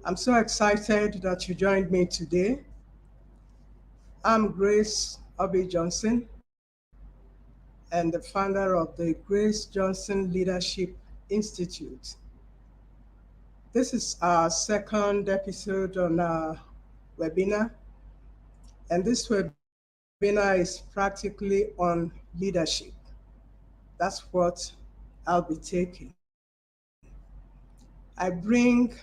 I'm so excited that you joined me today. I'm Grace Obi Johnson and the founder of the Grace Johnson Leadership Institute. This is our second episode on our webinar, and this webinar is practically on leadership. That's what I'll be taking. I bring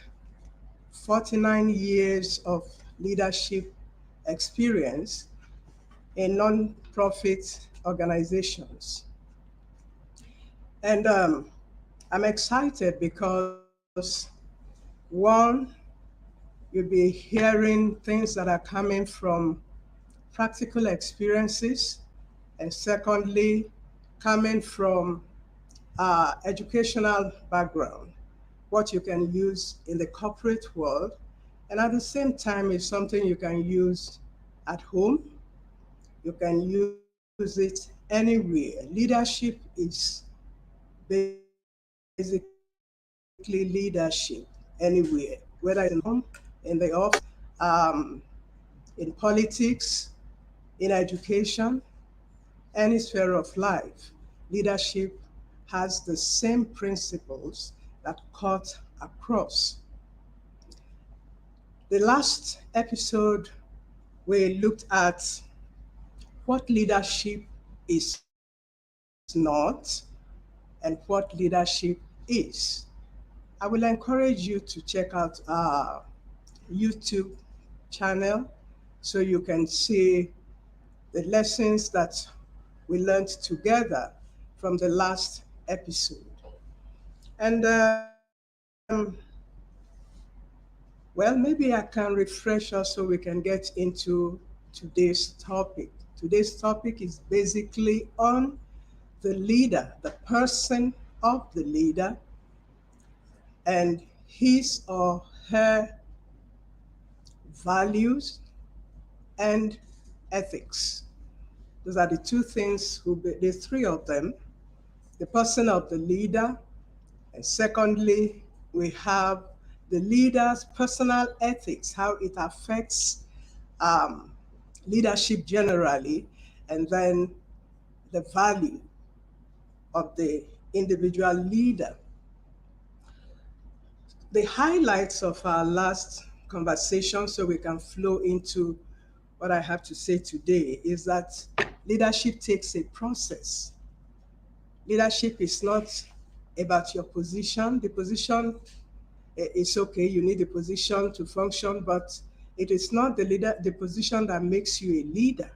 49 years of leadership experience in non-profit organizations. And I'm excited because one, you'll be hearing things that are coming from practical experiences, and secondly, coming from educational background, what you can use in the corporate world, and at the same time, it's something you can use at home. You can use it anywhere. Leadership is basically leadership anywhere, whether it's in home, in the office, in politics, in education, any sphere of life. Leadership has the same principles that cut across. The last episode, we looked at what leadership is not and what leadership is. I will encourage you to check out our YouTube channel so you can see the lessons that we learned together from the last episode. And well, maybe I can refresh us so we can get into today's topic. Today's topic is basically on the leader, the person of the leader, and his or her values and ethics. Those are the two things, the three of them, the person of the leader, and secondly, we have the leader's personal ethics, how it affects um, leadership generally, and then the value of the individual leader. The highlights of our last conversation, so we can flow into what I have to say today, is that leadership takes a process. Leadership is not about your position. The position is okay, you need a position to function, but it is not the position that makes you a leader.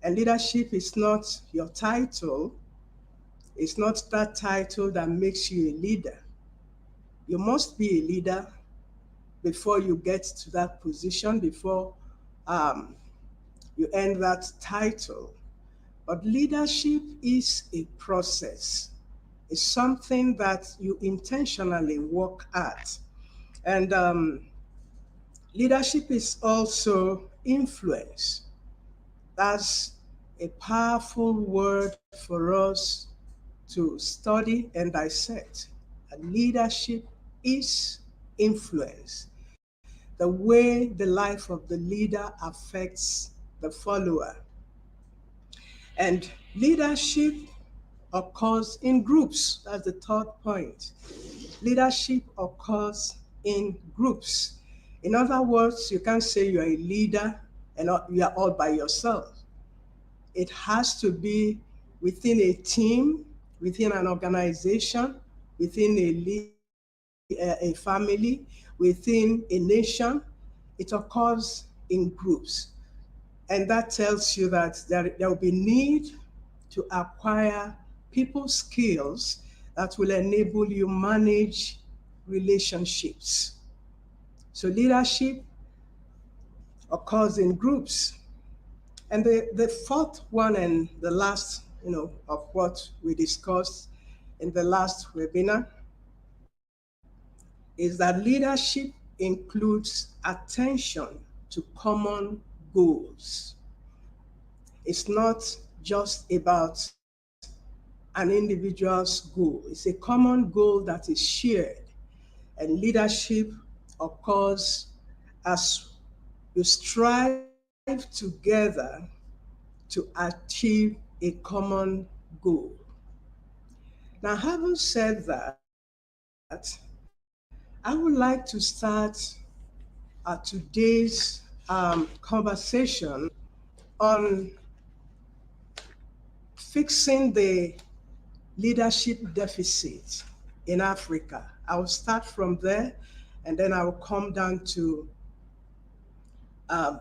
And leadership is not your title. It's not that title that makes you a leader. You must be a leader before you get to that position, before you earn that title. But leadership is a process. It's something that you intentionally work at. And leadership is also influence. That's a powerful word for us to study and dissect. And leadership is influence. The way the life of the leader affects the follower. And leadership occurs in groups. That's the third point. Leadership occurs in groups. In other words, you can't say you're a leader and you are all by yourself. It has to be within a team, within an organization, within a family, within a nation. It occurs in groups. And that tells you that there will be need to acquire people skills that will enable you manage relationships. So leadership occurs in groups. And the fourth one and the last, of what we discussed in the last webinar is that leadership includes attention to common goals. It's not just about an individual's goal. It's a common goal that is shared. And leadership occurs as you strive together to achieve a common goal. Now, having said that, I would like to start today's conversation on fixing the leadership deficit in Africa. I will start from there and then I will come down to um,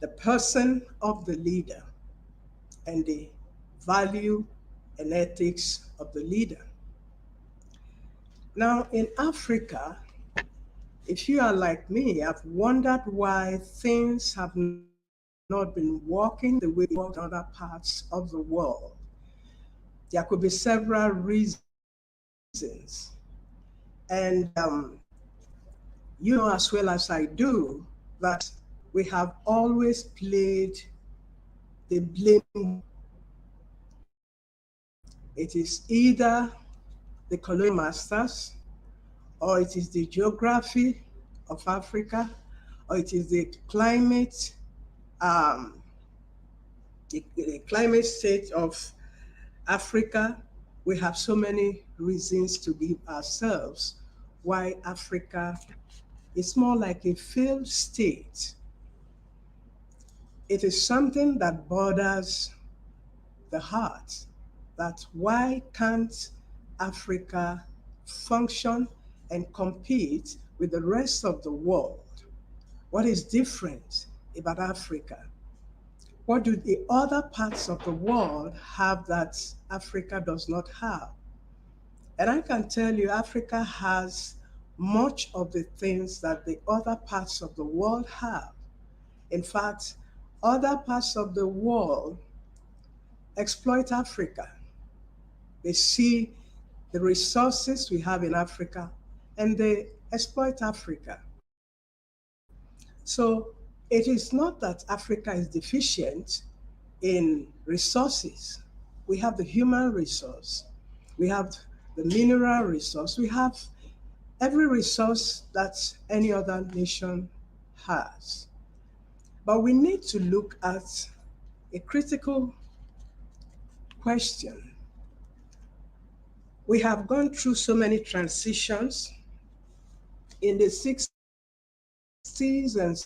the person of the leader and the value and ethics of the leader. Now, in Africa, if you are like me, I've wondered why things have not been working the way they work in other parts of the world. There could be several reasons. And you know as well as I do that we have always played the blame. It is either the colonial masters, or it is the geography of Africa, or it is um, the climate state of Africa. We have so many reasons to give ourselves why Africa is more like a failed state. It is something that bothers the heart, that why can't Africa function and compete with the rest of the world? What is different about Africa? What do the other parts of the world have that Africa does not have? And I can tell you, Africa has much of the things that the other parts of the world have. In fact, other parts of the world exploit Africa. They see the resources we have in Africa and they exploit Africa. So it is not that Africa is deficient in resources. We have the human resource, we have the mineral resource, we have every resource that any other nation has. But we need to look at a critical question. We have gone through so many transitions. In the 60s and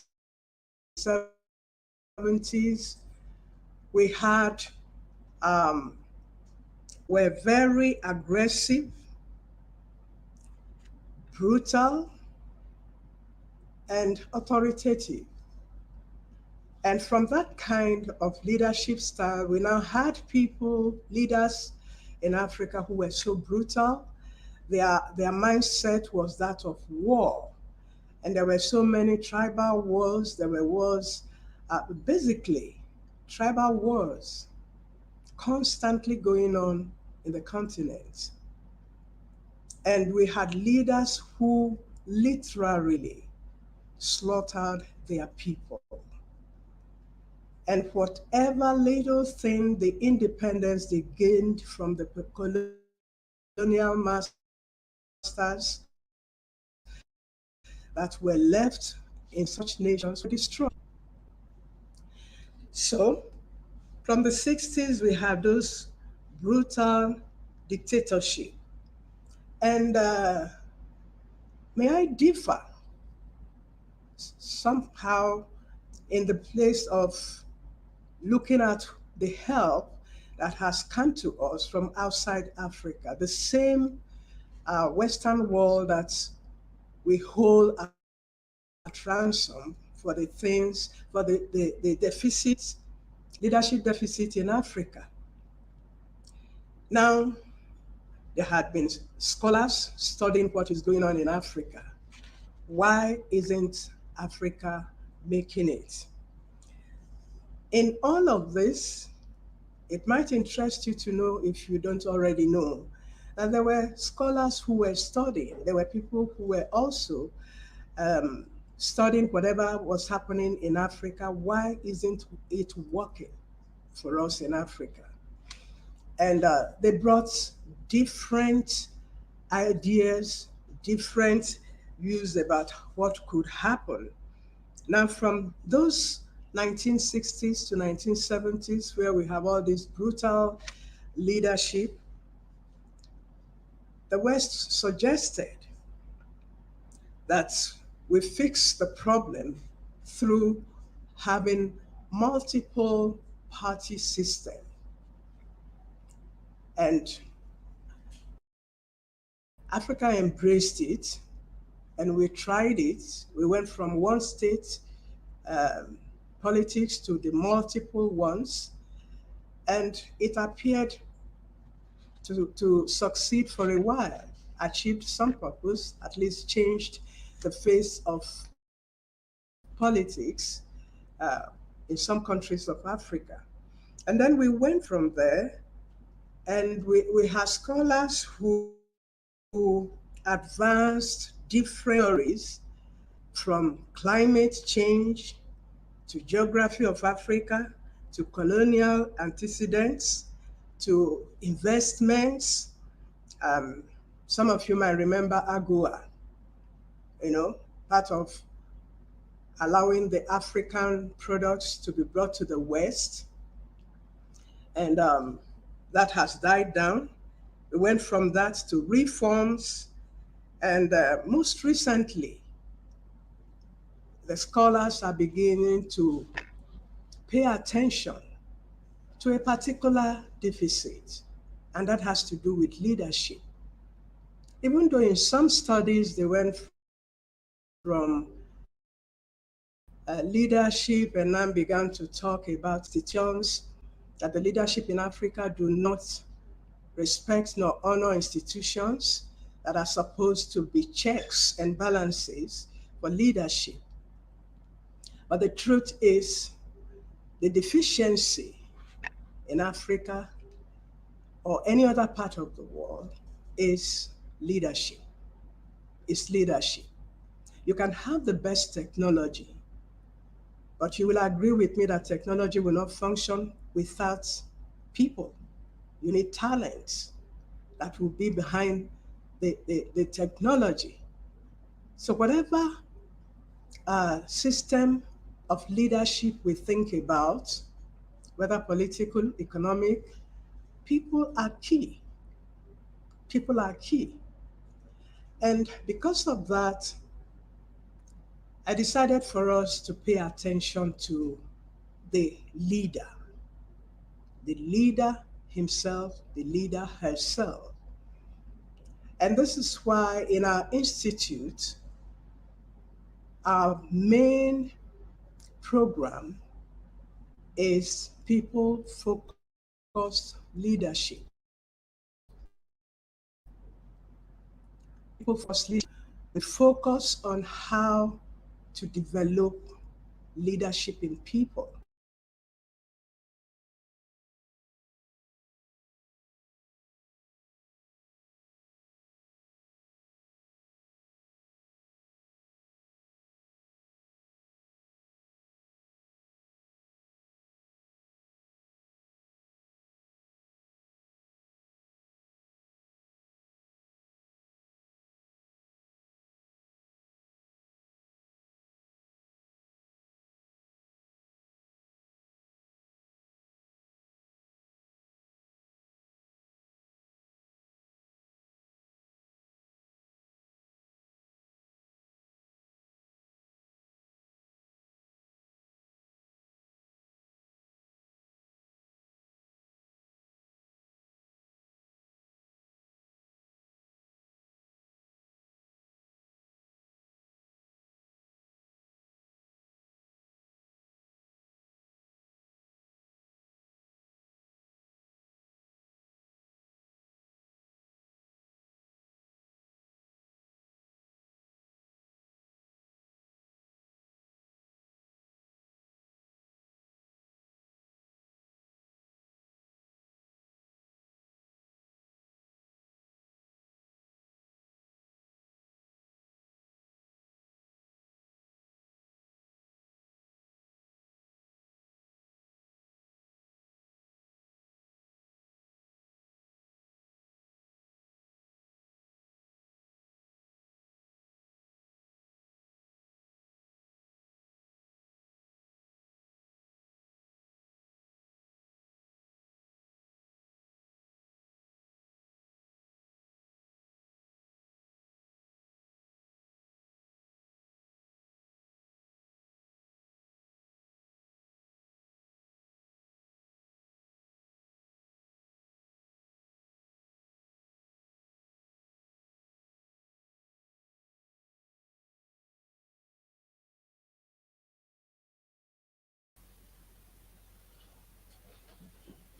70s, we had um, were very aggressive, brutal, and authoritative. And from that kind of leadership style, we now had leaders in Africa who were so brutal. Their mindset was that of war. And there were so many tribal wars. There were wars, basically, tribal wars constantly going on in the continent. And we had leaders who literally slaughtered their people. And whatever little thing, the independence they gained from the colonial masters that were left in such nations were destroyed. So from the 60s, we had those brutal dictatorship. And may I differ somehow in the place of looking at the help that has come to us from outside Africa, the same Western world that we hold at ransom for the things, for the deficit, leadership deficit in Africa. Now, there had been scholars studying what is going on in Africa. Why isn't Africa making it? In all of this, it might interest you to know, if you don't already know, that there were scholars who were studying. There were people who were also um, studying whatever was happening in Africa. Why isn't it working for us in Africa? And they brought different ideas, different views about what could happen. Now, from those 1960s to 1970s, where we have all this brutal leadership, the West suggested that we fix the problem through having multiple party system. And Africa embraced it, and we tried it. We went from one state um, politics to the multiple ones, and it appeared to succeed for a while, achieved some purpose, at least changed the face of politics uh, in some countries of Africa. And then we went from there, and we had scholars who advanced different theories from climate change to geography of Africa to colonial antecedents to investments. Um, some of you might remember AGOA, part of allowing the African products to be brought to the West. And that has died down. We went from that to reforms. And most recently, the scholars are beginning to pay attention to a particular deficit, and that has to do with leadership. Even though in some studies they went from leadership and then began to talk about institutions, that the leadership in Africa do not respect nor honor institutions that are supposed to be checks and balances for leadership. But the truth is, the deficiency in Africa or any other part of the world is leadership. It's leadership. You can have the best technology, but you will agree with me that technology will not function without people. You need talent that will be behind the technology. So whatever system of leadership we think about, whether political, economic, people are key. People are key. And because of that, I decided for us to pay attention to the leader himself, the leader herself. And this is why in our institute, our main program is people focused leadership. People focused leadership. We focus on how to develop leadership in people.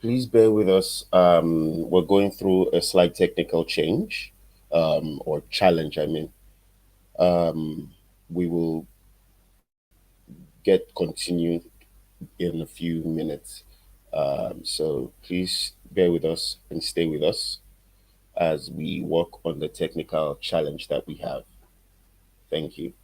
Please bear with us. We're going through a slight technical change, or challenge, I mean. Um, we will get continued in a few minutes. So please bear with us and stay with us as we work on the technical challenge that we have. Thank you.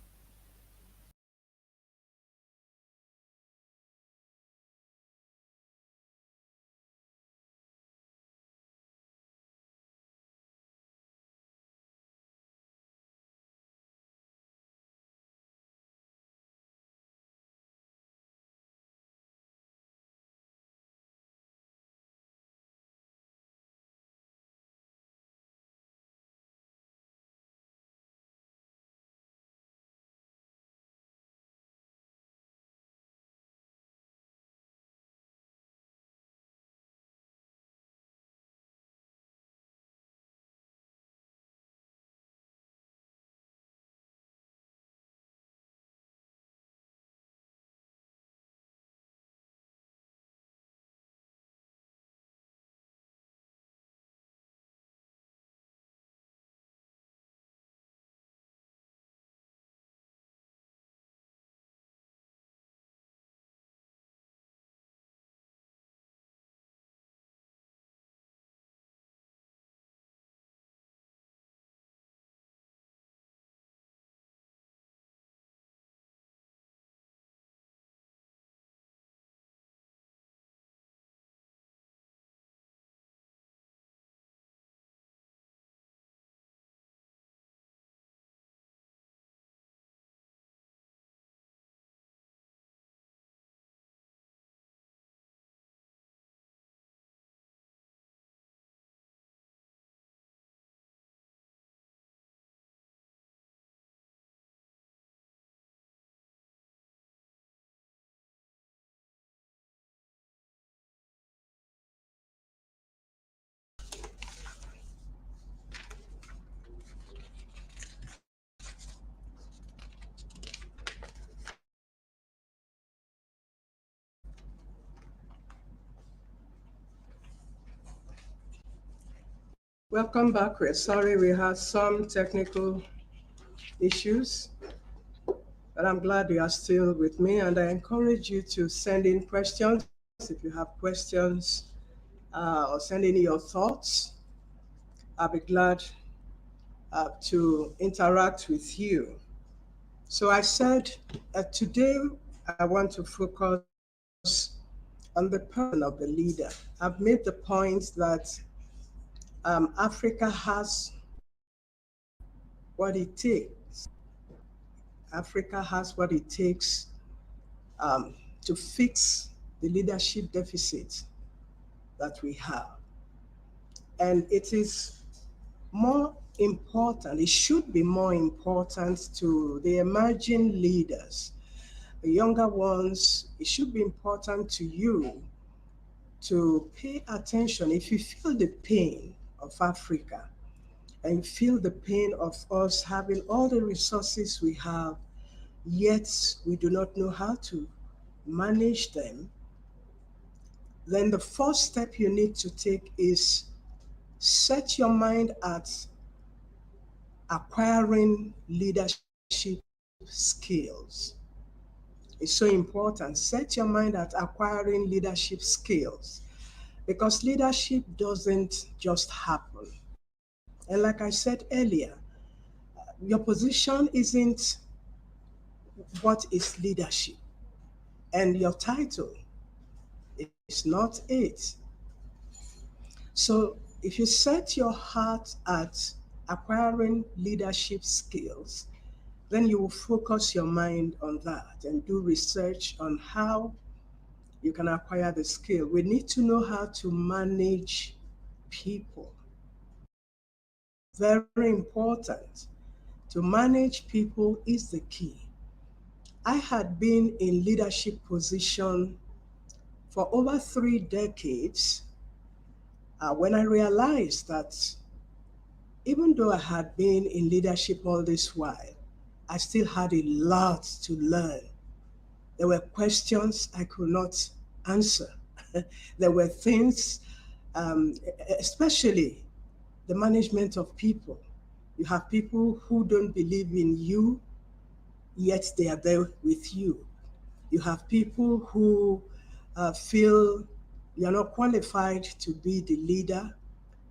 Welcome back. We're sorry we had some technical issues, but I'm glad you are still with me. And I encourage you to send in questions if you have questions, or send in your thoughts. I'll be glad to interact with you. So I said today I want to focus on the person of the leader. I've made the point that Africa has what it takes. Africa has what it takes to fix the leadership deficit that we have. And it is more important, it should be more important to the emerging leaders, the younger ones. It should be important to you to pay attention. If you feel the pain of Africa and you feel the pain of us having all the resources we have, yet we do not know how to manage them, then the first step you need to take is set your mind at acquiring leadership skills. It's so important. Set your mind at acquiring leadership skills because leadership doesn't just happen. And like I said earlier, your position isn't what is leadership, and your title is not it. So if you set your heart at acquiring leadership skills, then you will focus your mind on that and do research on how you can acquire the skill. We need to know how to manage people. Very important. To manage people is the key. I had been in leadership position for over 3 decades when I realized that even though I had been in leadership all this while, I still had a lot to learn. There were questions I could not answer. There were things, especially the management of people. You have people who don't believe in you, yet they are there with you. You have people who feel you are not qualified to be the leader,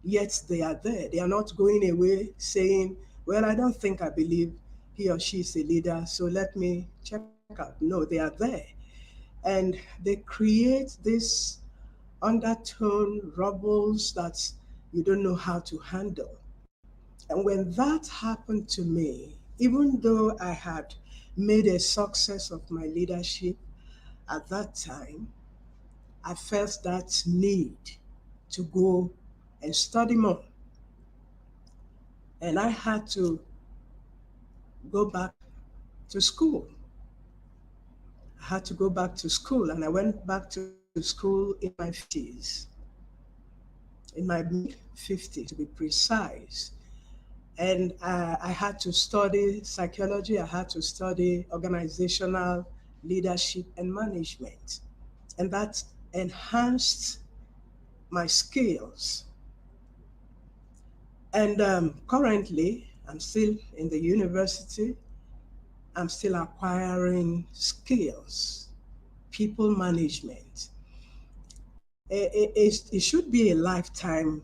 yet they are there. They are not going away saying, well, I don't think I believe he or she is a leader, so let me check out. No, they are there. And they create this undertone rubbles that you don't know how to handle. And when that happened to me, even though I had made a success of my leadership at that time, I felt that need to go and study more. And I had to go back to school. I had to go back to school, and I went back to school in my 50s, in my mid 50s to be precise. And I had to study psychology, I had to study organizational leadership and management. And that enhanced my skills. And currently, I'm still in the university. I'm still acquiring skills, people management. It should be a lifetime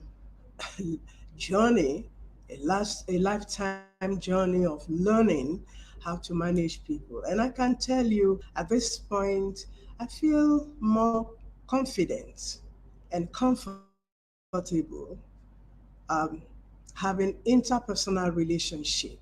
journey, a lifetime journey of learning how to manage people. And I can tell you at this point, I feel more confident and comfortable um, having interpersonal relationship.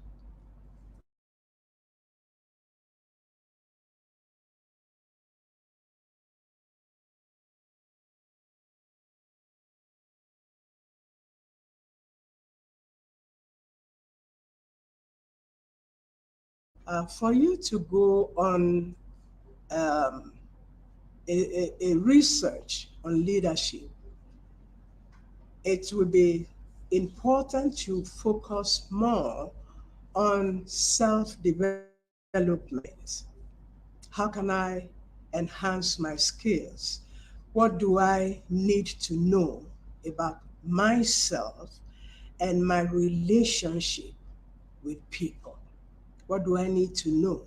For you to go on um, a research on leadership, it will be important to focus more on self-development. How can I enhance my skills? What do I need to know about myself and my relationship with people? What do I need to know?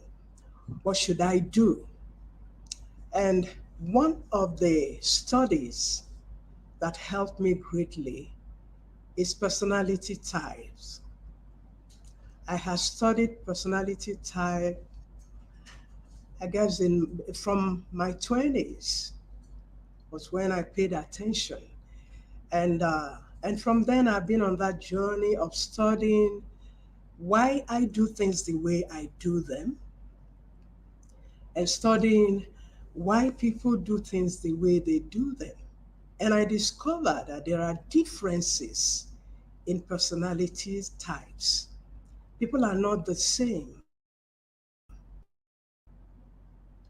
What should I do? And one of the studies that helped me greatly is personality types. I have studied personality type, I guess, from my 20s was when I paid attention. And from then I've been on that journey of studying why I do things the way I do them, and studying why people do things the way they do them. And I discovered that there are differences in personality types. People are not the same.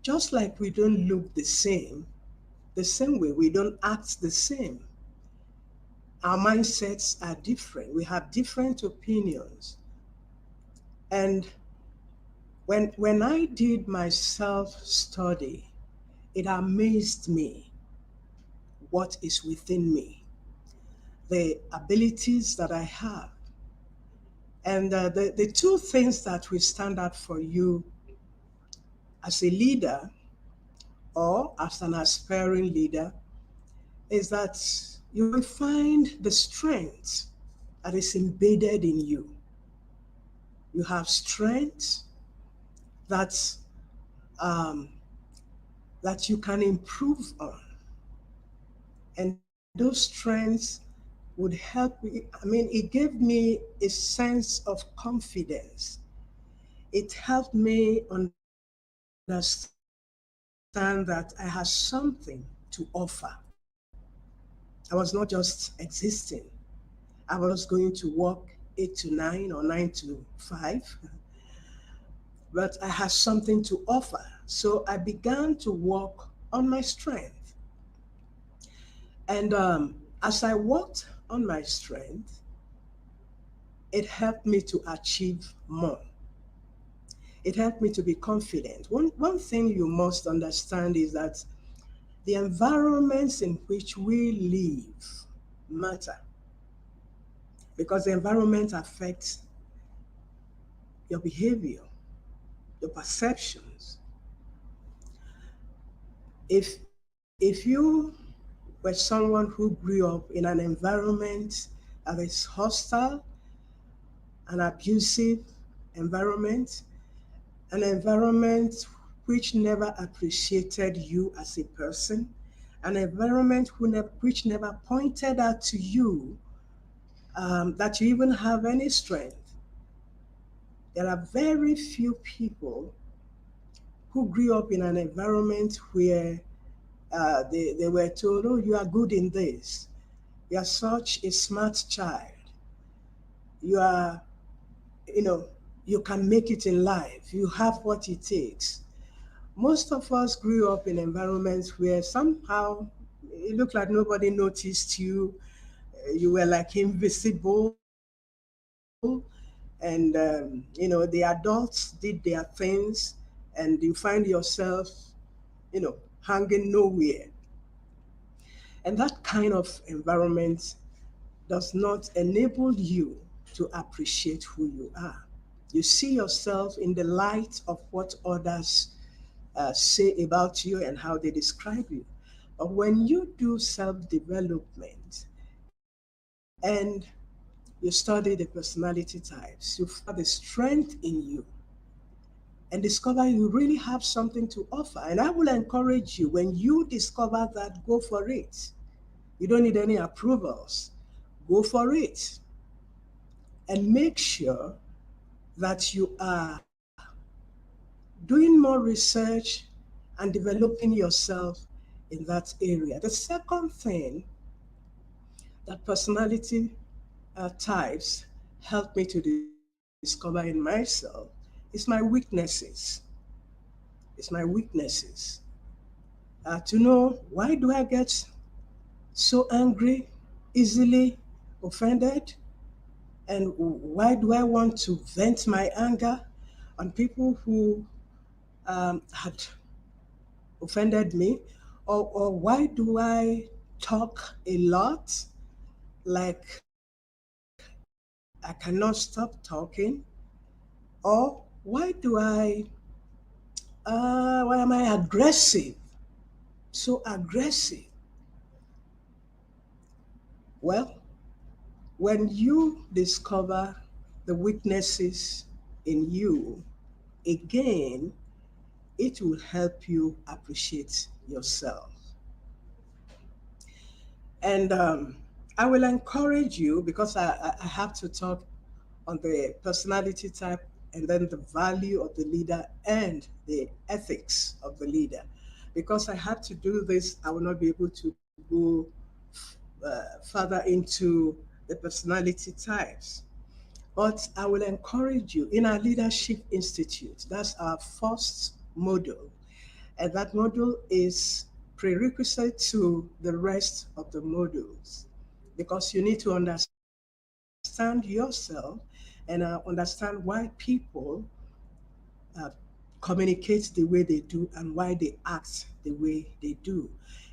Just like we don't look the same way, we don't act the same. Our mindsets are different. We have different opinions. And when I did my self-study, it amazed me what is within me, the abilities that I have. And the two things that will stand out for you as a leader or as an aspiring leader is that you will find the strength that is embedded in you. You have strength that um, that you can improve on, and those strengths would help me. I mean, it gave me a sense of confidence. It helped me understand that I had something to offer. I was not just existing. I was going to work 8 to 9 or 9 to 5, but I had something to offer. So I began to work on my strength. And as I worked on my strength, it helped me to achieve more. It helped me to be confident. One thing you must understand is that The environments in which we live matter because the environment affects your behavior, your perceptions. If you were someone who grew up in an environment that is hostile, an abusive environment, an environment which never appreciated you as a person, an environment which never pointed out to you that you even have any strength. There are very few people who grew up in an environment where they were told, oh, you are good in this. You are such a smart child. You are, you know, you can make it in life. You have what it takes. Most of us grew up in environments where somehow it looked like nobody noticed you. You were like invisible. And, the adults did their things, and you find yourself, hanging nowhere. And that kind of environment does not enable you to appreciate who you are. You see yourself in the light of what others say about you and how they describe you. But when you do self development and you study the personality types, you find the strength in you and discover you really have something to offer. And I will encourage you, when you discover that, go for it. You don't need any approvals. Go for it. And make sure that you are doing more research and developing yourself in that area. The second thing that personality types help me to discover in myself is my weaknesses. It's my weaknesses. To know, why do I get so angry, easily offended? And why do I want to vent my anger on people who had offended me? Or why do I talk a lot, like I cannot stop talking? Or why am I aggressive? So aggressive. Well, when you discover the weaknesses in you, again, it will help you appreciate yourself. And I will encourage you, because I have to talk on the personality type and then the value of the leader and the ethics of the leader. Because I have to do this, I will not be able to go further into the personality types. But I will encourage you in our Leadership Institute, that's our first module. And that module is prerequisite to the rest of the modules because you need to understand yourself and understand why people uh, communicate the way they do and why they act the way they do.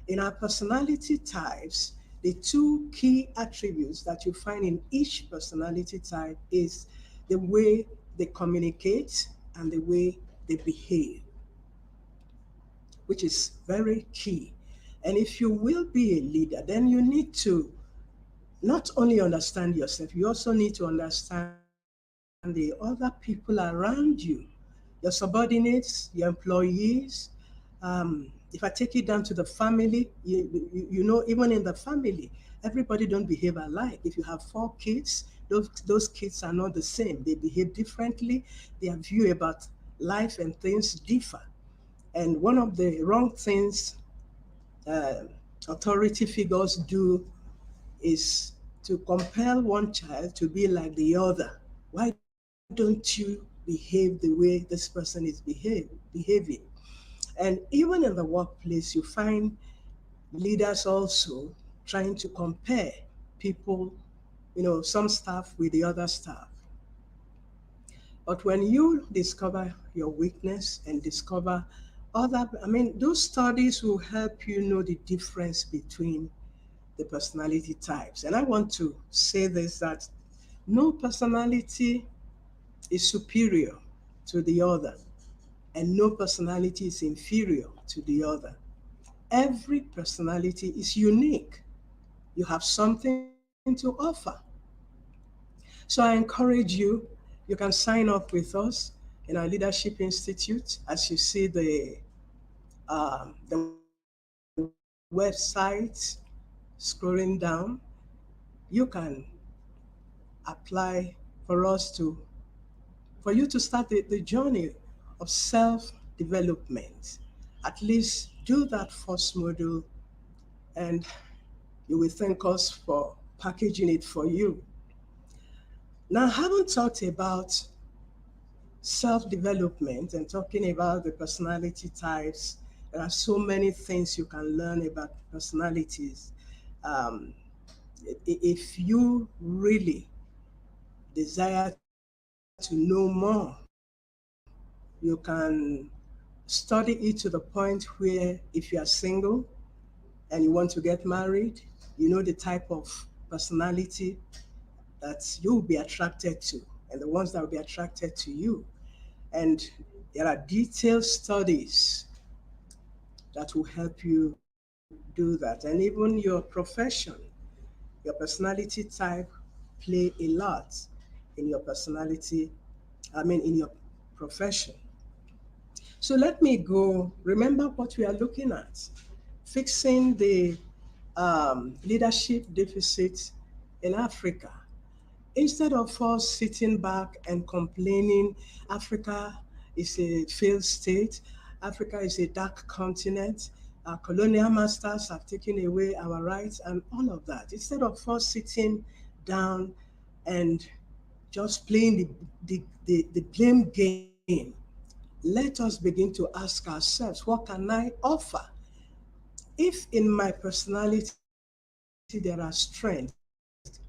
In our personality types, the two key attributes that you find in each personality type is the way they communicate and the way they behave, which is very key. And if you will be a leader, then you need to not only understand yourself, you also need to understand the other people around you, your subordinates, your employees. If I take it down to the family, even in the family, everybody don't behave alike. If you have 4 kids, those kids are not the same. They behave differently. Their view about life and things differ. And one of the wrong things uh, authority figures do is to compel one child to be like the other. Why don't you behave the way this person is behaving? And even in the workplace, you find leaders also trying to compare people, some staff with the other staff. But when you discover your weakness and discover those studies will help you know the difference between the personality types. And I want to say this, that no personality is superior to the other, and no personality is inferior to the other. Every personality is unique. You have something to offer. So I encourage you, you can sign up with us in our Leadership Institute. As you see the website scrolling down, you can apply for us to, for you to start the journey of self-development. At least do that first module, and you will thank us for packaging it for you. Now, I haven't talked about self-development and talking about the personality types. There are so many things you can learn about personalities. Um, if you really desire to know more, you can study it to the point where if you are single and you want to get married, you know the type of personality that you'll be attracted to and the ones that will be attracted to you. And there are detailed studies that will help you do that. And even your profession, your personality type play a lot in your personality, in your profession. So let me go. Remember what we are looking at: fixing the leadership deficit in Africa. Instead of us sitting back and complaining, Africa is a failed state, Africa is a dark continent, our colonial masters have taken away our rights and all of that. Instead of us sitting down and just playing the blame game, let us begin to ask ourselves, what can I offer? If in my personality there are strengths,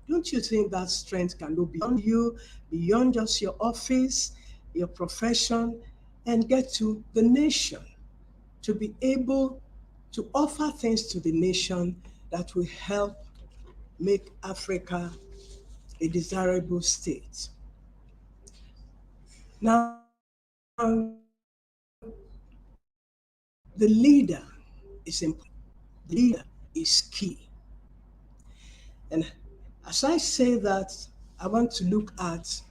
don't you think that strength can go beyond you, beyond just your office, your profession, and get to the nation? To be able to offer things to the nation that will help make Africa a desirable state. Now, the leader is important. The leader is key. And as I say that, I want to look at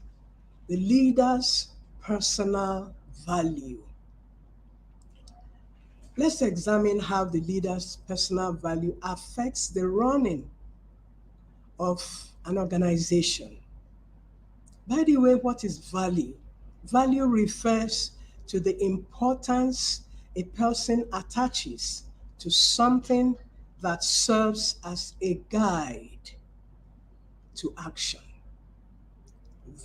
the leader's personal value. Let's examine how the leader's personal value affects the running of an organization. By the way, what is value? Value refers to the importance a person attaches to something that serves as a guide to action.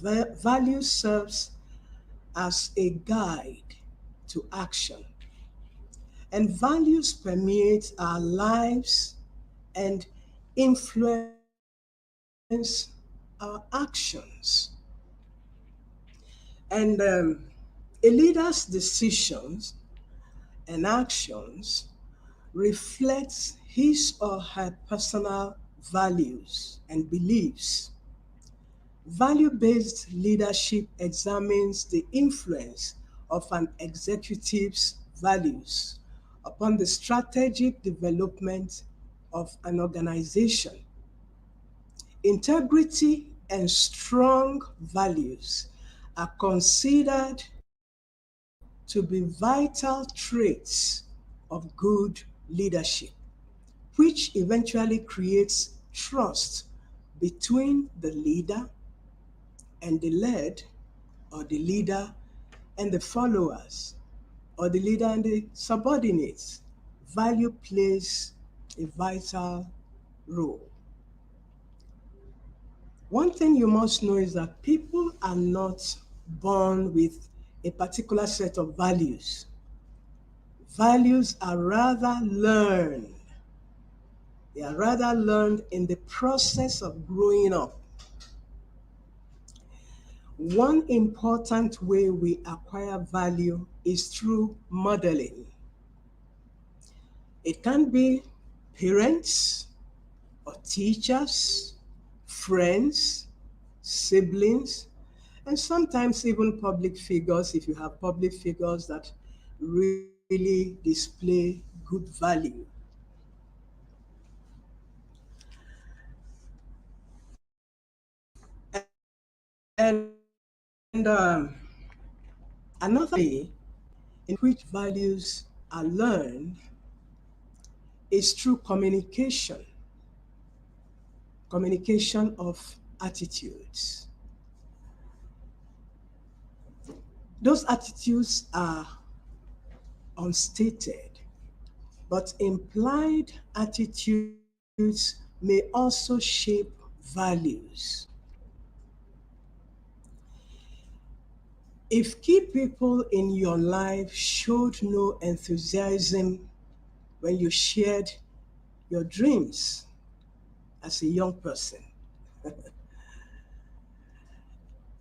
Value serves as a guide to action. And values permeate our lives and influence our actions. And a leader's decisions and actions reflects his or her personal values and beliefs. Value-based leadership examines the influence of an executive's values upon the strategic development of an organization. Integrity and strong values are considered to be vital traits of good leadership, which eventually creates trust between the leader and the led, or the leader and the followers, or the leader and the subordinates. Value plays a vital role. One thing you must know is that people are not born with a particular set of values. Values are rather learned. They are rather learned in the process of growing up. One important way we acquire value is through modeling. It can be parents or teachers, friends, siblings, and sometimes even public figures if you have public figures that really display good value. And another way in which values are learned is through communication of attitudes. Those attitudes are unstated, but implied attitudes may also shape values. If key people in your life showed no enthusiasm when you shared your dreams as a young person,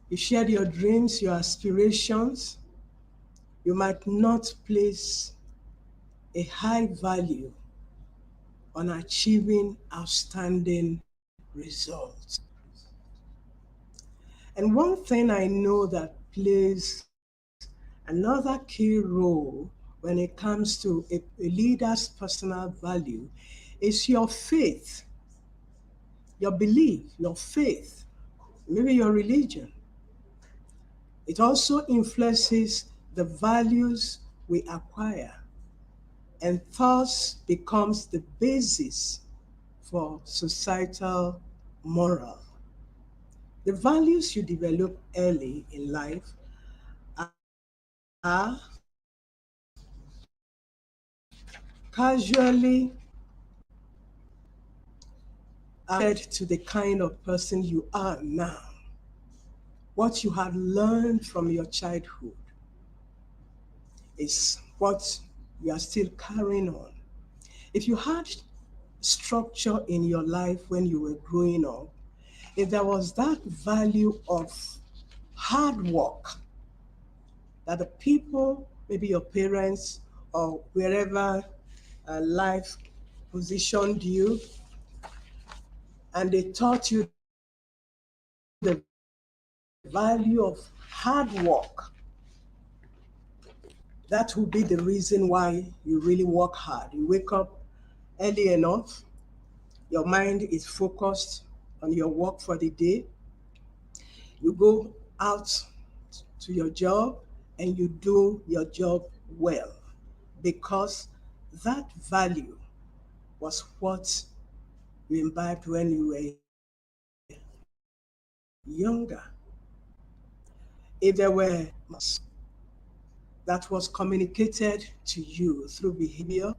you shared your dreams, your aspirations, you might not place a high value on achieving outstanding results. And one thing I know that plays another key role when it comes to a leader's personal value is your faith, your belief, your faith, maybe your religion. It also influences the values we acquire and thus becomes the basis for societal moral. The values you develop early in life are casually added to the kind of person you are now. What you have learned from your childhood is what you are still carrying on. If you had structure in your life when you were growing up, if there was that value of hard work that the people, maybe your parents or wherever life positioned you, and they taught you the value of hard work, that will be the reason why you really work hard. You wake up early enough, your mind is focused on your work for the day. You go out to your job and you do your job well because that value was what you imbibed when you were younger. If there were that was communicated to you through behavior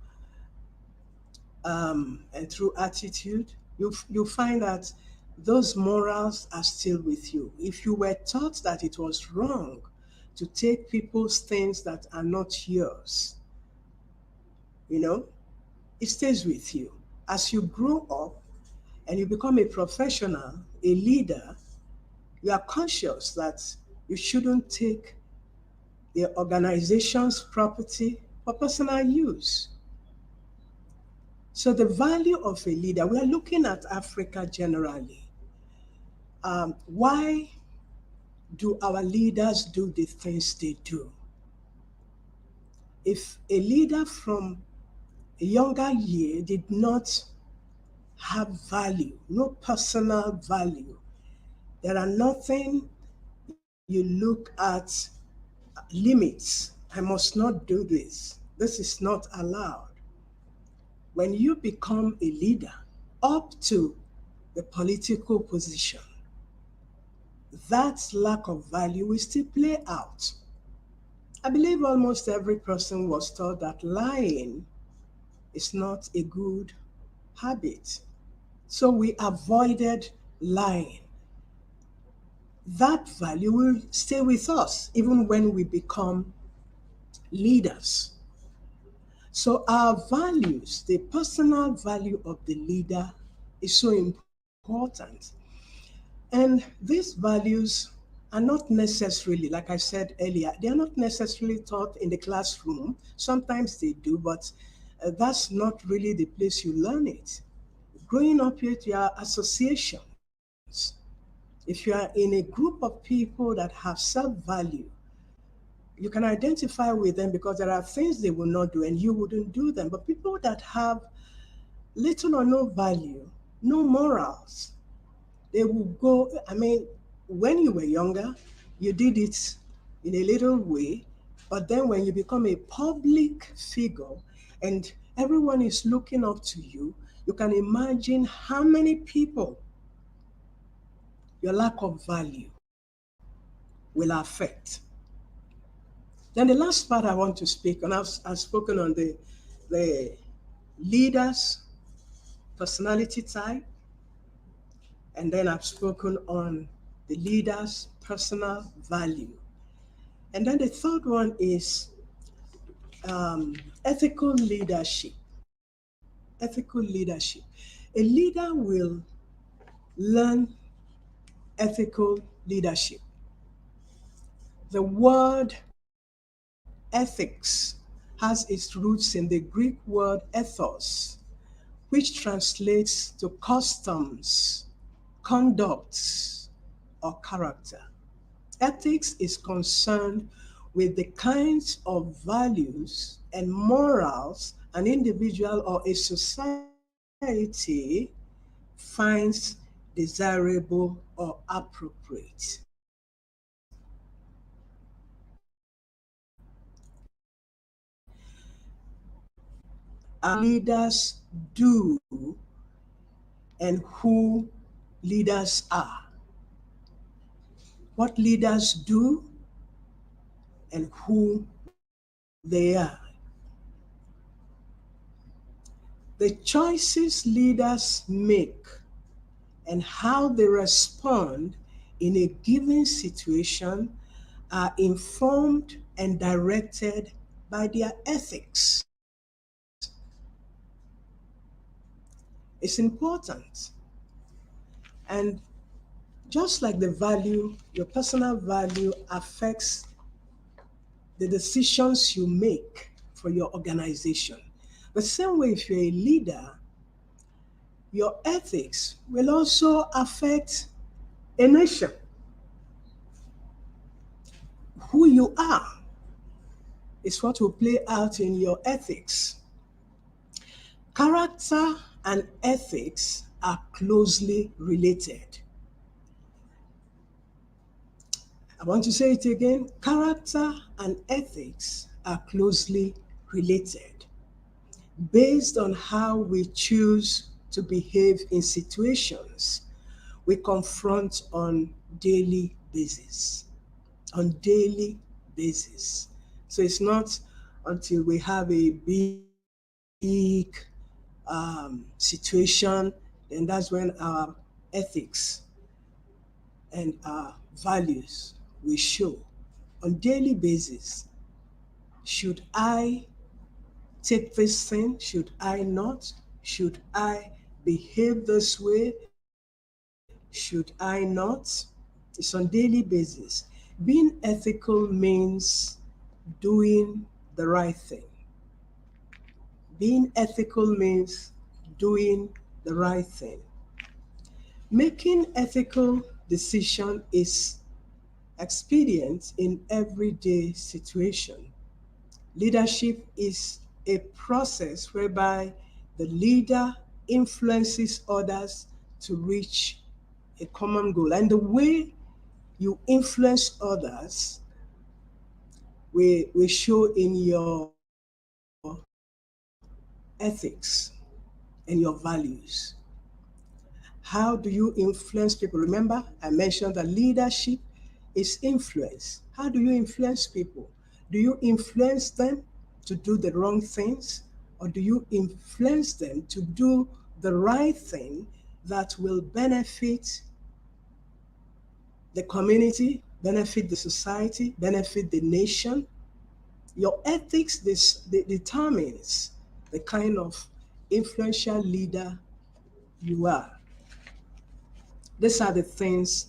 and through attitude, you find that those morals are still with you. If you were taught that it was wrong to take people's things that are not yours, you know, it stays with you. As you grow up and you become a professional, a leader, you are conscious that you shouldn't take the organization's property for personal use. So the value of a leader, we are looking at Africa generally. Why do our leaders do the things they do? If a leader from a younger year did not have value, no personal value, there are nothing you look at limits. I must not do this. This is not allowed. When you become a leader up to the political position, that lack of value will still play out. I believe almost every person was taught that lying is not a good habit. So we avoided lying. That value will stay with us even when we become leaders. So our values, the personal value of the leader is so important. And these values are not necessarily, like I said earlier, they are not necessarily taught in the classroom. Sometimes they do, but that's not really the place you learn it. Growing up with your associations, if you are in a group of people that have self-value, you can identify with them because there are things they will not do and you wouldn't do them. But people that have little or no value, no morals, they will go. I mean, when you were younger, you did it in a little way, but then when you become a public figure and everyone is looking up to you, you can imagine how many people your lack of value will affect. Then the last part I want to speak on, I've spoken on the leaders' personality type, and then I've spoken on the leader's personal value. And then the third one is ethical leadership. Ethical leadership. A leader will learn ethical leadership. The word ethics has its roots in the Greek word ethos, which translates to customs, conducts, or character. Ethics is concerned with the kinds of values and morals an individual or a society finds desirable or appropriate. Our leaders do and who leaders are. What leaders do and who they are. The choices leaders make and how they respond in a given situation are informed and directed by their ethics. It's important. And just like the value, your personal value affects the decisions you make for your organization. The same way, if you're a leader, your ethics will also affect a nation. Who you are is what will play out in your ethics. Character and ethics are closely related. I want to say it again. Character and ethics are closely related based on how we choose to behave in situations we confront on daily basis. On daily basis. So it's not until we have a big situation, then that's when our ethics and our values will show. On daily basis, should I take this thing? Should I not? Should I behave this way? Should I not? It's on daily basis. Being ethical means doing the right thing. Being ethical means doing the right thing. Making ethical decision is expedient in everyday situation. Leadership is a process whereby the leader influences others to reach a common goal. And the way you influence others will show in your ethics and your values. How do you influence people? Remember, I mentioned that leadership is influence. How do you influence people? Do you influence them to do the wrong things? Or do you influence them to do the right thing that will benefit the community, benefit the society, benefit the nation? Your ethics determines the kind of influential leader you are. These are the things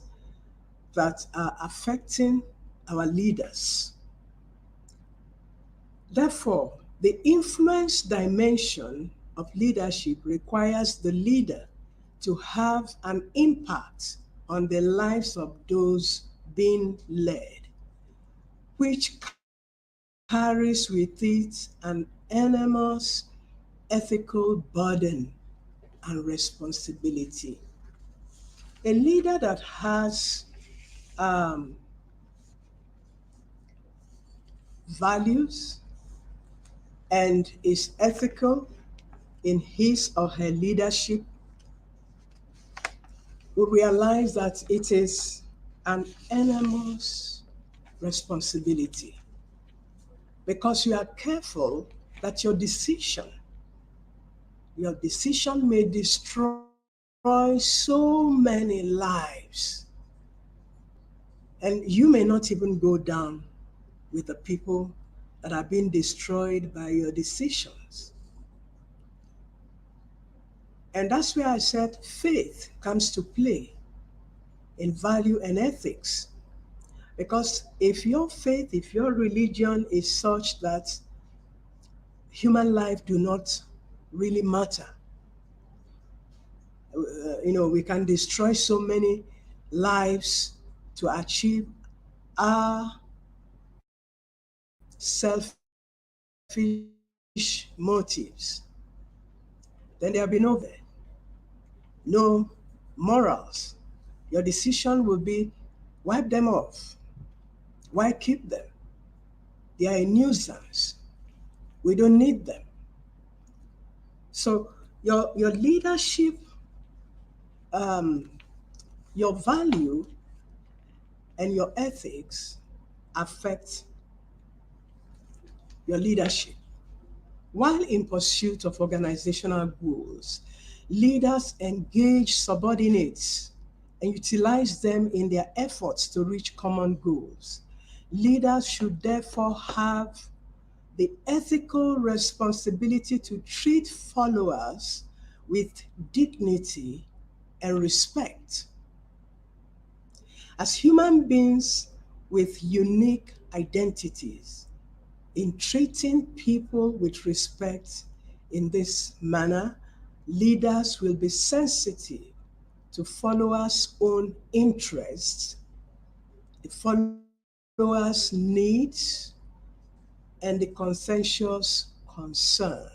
that are affecting our leaders. Therefore, The influence dimension of leadership requires the leader to have an impact on the lives of those being led, which carries with it an enormous ethical burden and responsibility. A leader that has um, values and is ethical in his or her leadership will realize that it is an enormous responsibility because you are careful that your decision may destroy so many lives, and you may not even go down with the people that are being destroyed by your decisions. And that's where I said faith comes to play in value and ethics. Because if your faith, if your religion is such that human life do not really matter, we can destroy so many lives to achieve our selfish motives. Then there'll be no morals. Your decision will be wipe them off. Why keep them? They are a nuisance. We don't need them. So your leadership, um, your value, and your ethics affect your leadership. While in pursuit of organizational goals, leaders engage subordinates and utilize them in their efforts to reach common goals. Leaders should therefore have the ethical responsibility to treat followers with dignity and respect. As human beings with unique identities, in treating people with respect in this manner, leaders will be sensitive to followers' own interests, the followers' needs, and the consensus concern.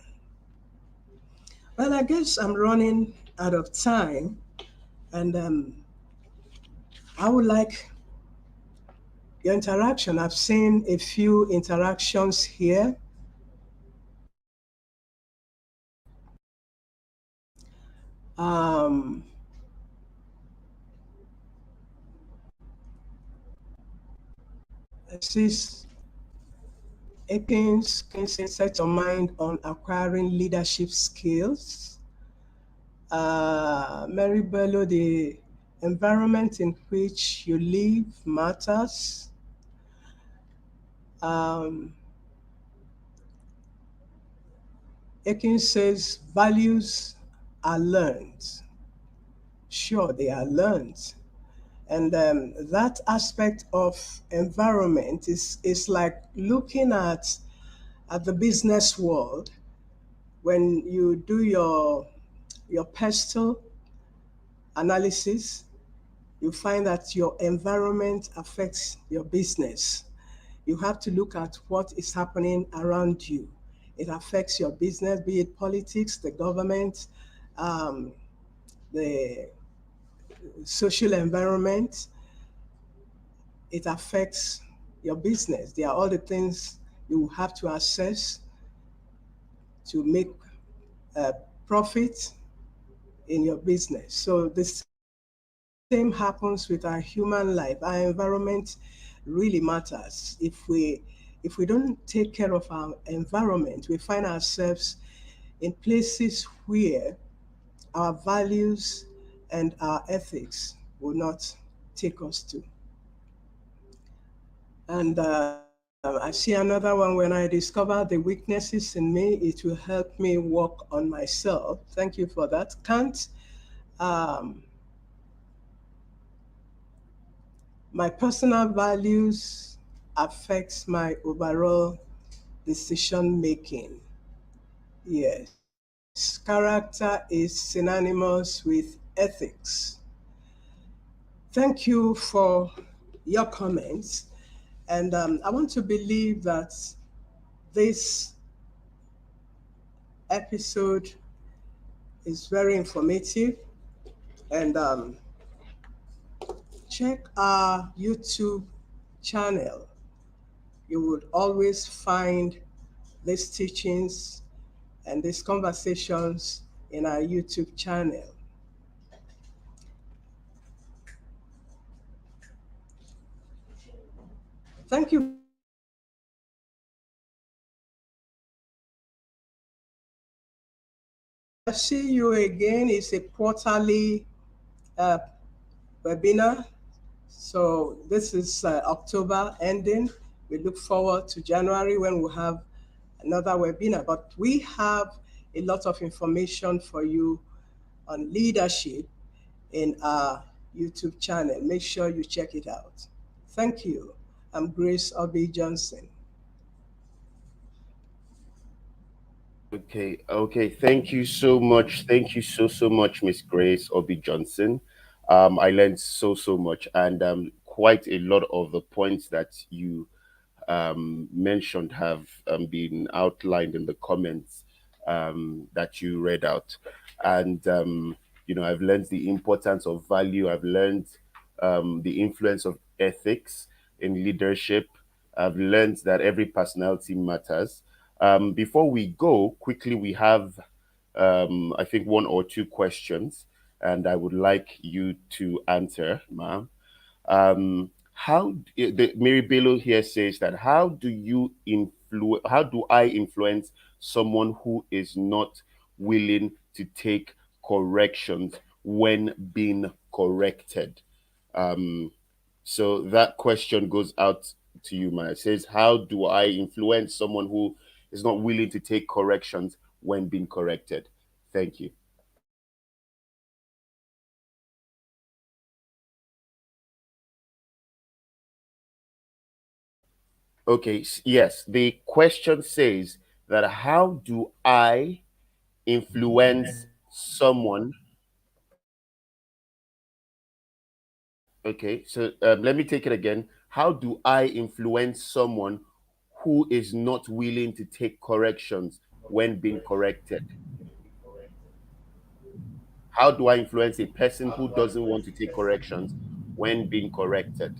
Well, I guess I'm running out of time, and I would like your interaction. I've seen a few interactions here. Um, Sis Akins can set your mind on acquiring leadership skills. Mary Bello, the environment in which you live matters. Um, Akins says values are learned. Sure, they are learned. And that aspect of environment is like looking at the business world. When you do your pestle analysis, you find that your environment affects your business. You have to look at what is happening around you. It affects your business, be it politics, the government, um, the social environment. It affects your business. They are all the things you have to assess to make a profit in your business. So the same happens with our human life. Our environment really matters. If we don't take care of our environment, we find ourselves in places where our values and our ethics will not take us to. And I see another one: when I discover the weaknesses in me, it will help me work on myself. Thank you for that. Kant, um, my personal values affects my overall decision making. Yes, character is synonymous with ethics. Thank you for your comments. And I want to believe that this episode is very informative. And check our YouTube channel. You would always find these teachings and these conversations in our YouTube channel. Thank you very much. See you again. It's a quarterly uh, webinar. So this is October ending. We look forward to January when we'll have another webinar. But we have a lot of information for you on leadership in our YouTube channel. Make sure you check it out. Thank you. I'm Grace Obi Johnson. Okay. Thank you so much. Thank you so much, Miss Grace Obi Johnson. I learned so much, and quite a lot of the points that you mentioned have been outlined in the comments that you read out. And, I've learned the importance of value. I've learned the influence of ethics in leadership. I've learned that every personality matters. Before we go, quickly, we have, I think, one or two questions, and I would like you to answer, ma'am. Mary Bello here says that how do I influence someone who is not willing to take corrections when being corrected? Um, so that question goes out to you, Maya. It says, how do I influence someone who is not willing to take corrections when being corrected? Thank you. Okay, yes. The question says that how do I influence someone? Okay, so let me take it again. How do I influence someone who is not willing to take corrections when being corrected? How do I influence a person who doesn't want to take corrections when being corrected?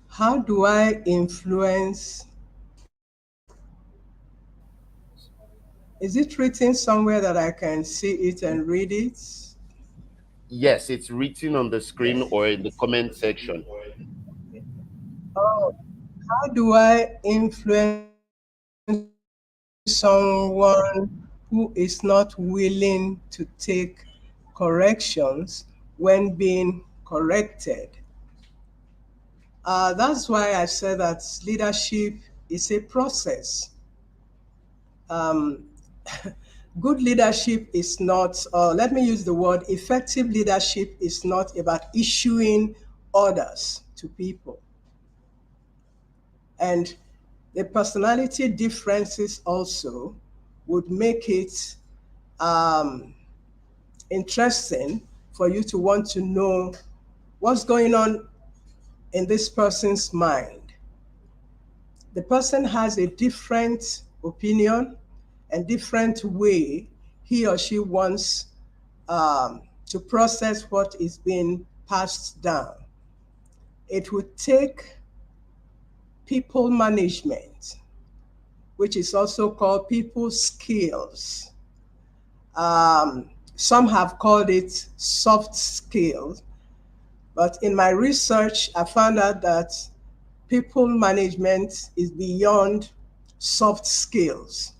How do I influence? Is it written somewhere that I can see it and read it? Yes, it's written on the screen or in the comment section. Oh, how do I influence someone who is not willing to take corrections when being corrected? That's why I said that leadership is a process. Um, good leadership is not, let me use the word, effective leadership is not about issuing orders to people. And the personality differences also would make it um, interesting for you to want to know what's going on in this person's mind. The person has a different opinion and different way he or she wants to process what is being passed down. It would take people management, which is also called people skills. Some have called it soft skills, but in my research, I found out that people management is beyond soft skills.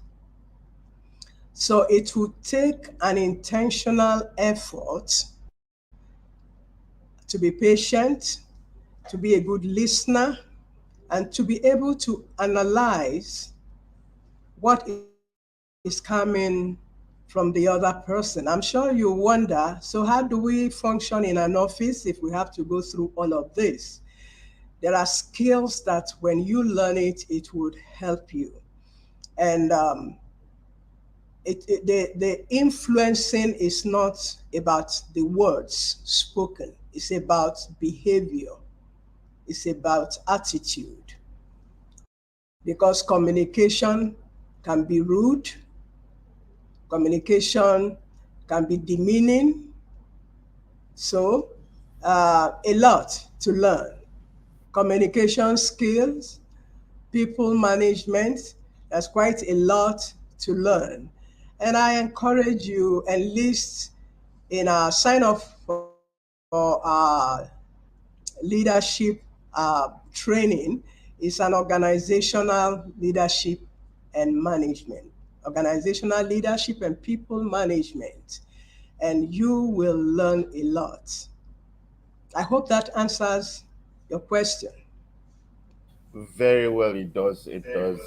So it would take an intentional effort to be patient, to be a good listener, and to be able to analyze what is coming from the other person. I'm sure you wonder, so how do we function in an office if we have to go through all of this? There are skills that when you learn it, it would help you. And the influencing is not about the words spoken, it's about behavior, it's about attitude. Because communication can be rude, communication can be demeaning. So, a lot to learn. Communication skills, people management, there's quite a lot to learn. And I encourage you, enlist in our sign up for our leadership training. Is an organizational leadership and management, organizational leadership and people management, and you will learn a lot. I hope that answers your question. Very well, it does. It does.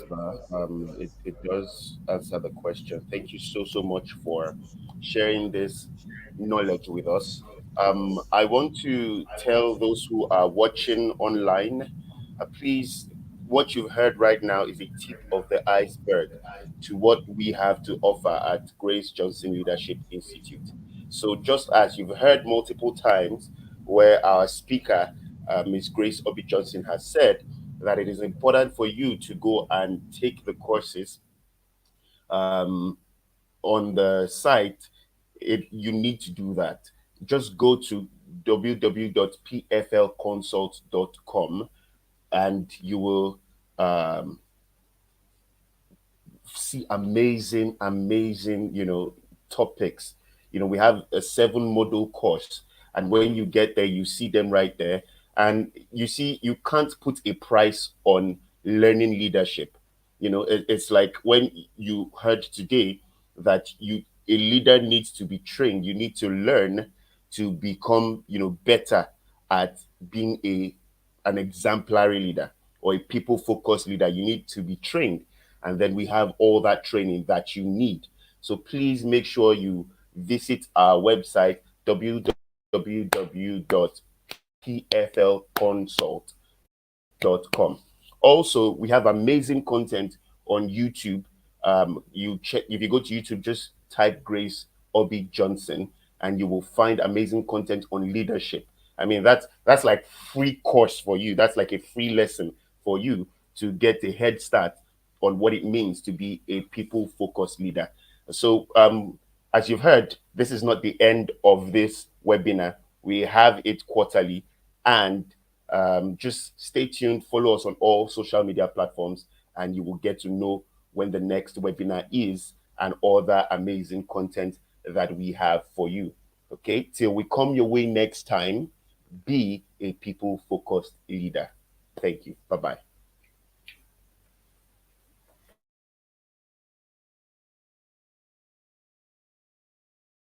It does answer the question. Thank you so much for sharing this knowledge with us. I want to tell those who are watching online, please, what you've heard right now is a tip of the iceberg to what we have to offer at Grace Johnson Leadership Institute. So, just as you've heard multiple times, where our speaker, Ms. Grace Obi Johnson, has said that it is important for you to go and take the courses um, on the site. You need to do that. Just go to www.pflconsult.com and you will um, see amazing, topics. We have a 7 module course, and when you get there, you see them right there, and you see you can't put a price on learning leadership. It's like when you heard today that a leader needs to be trained. You need to learn to become, better at being an exemplary leader or a people focused leader. You need to be trained, and then we have all that training that you need. So please make sure you visit our website, www.pflconsult.com. Also, we have amazing content on YouTube. You check If you go to YouTube, just type Grace Obi Johnson, and you will find amazing content on leadership. I mean, that's like free course for you. That's like a free lesson for you to get a head start on what it means to be a people focused leader. So, as you've heard, this is not the end of this webinar. We have it quarterly, and just stay tuned, follow us on all social media platforms, and you will get to know when the next webinar is and other amazing content that we have for you. Okay, till we come your way next time, be a people focused leader. Thank you. Bye bye.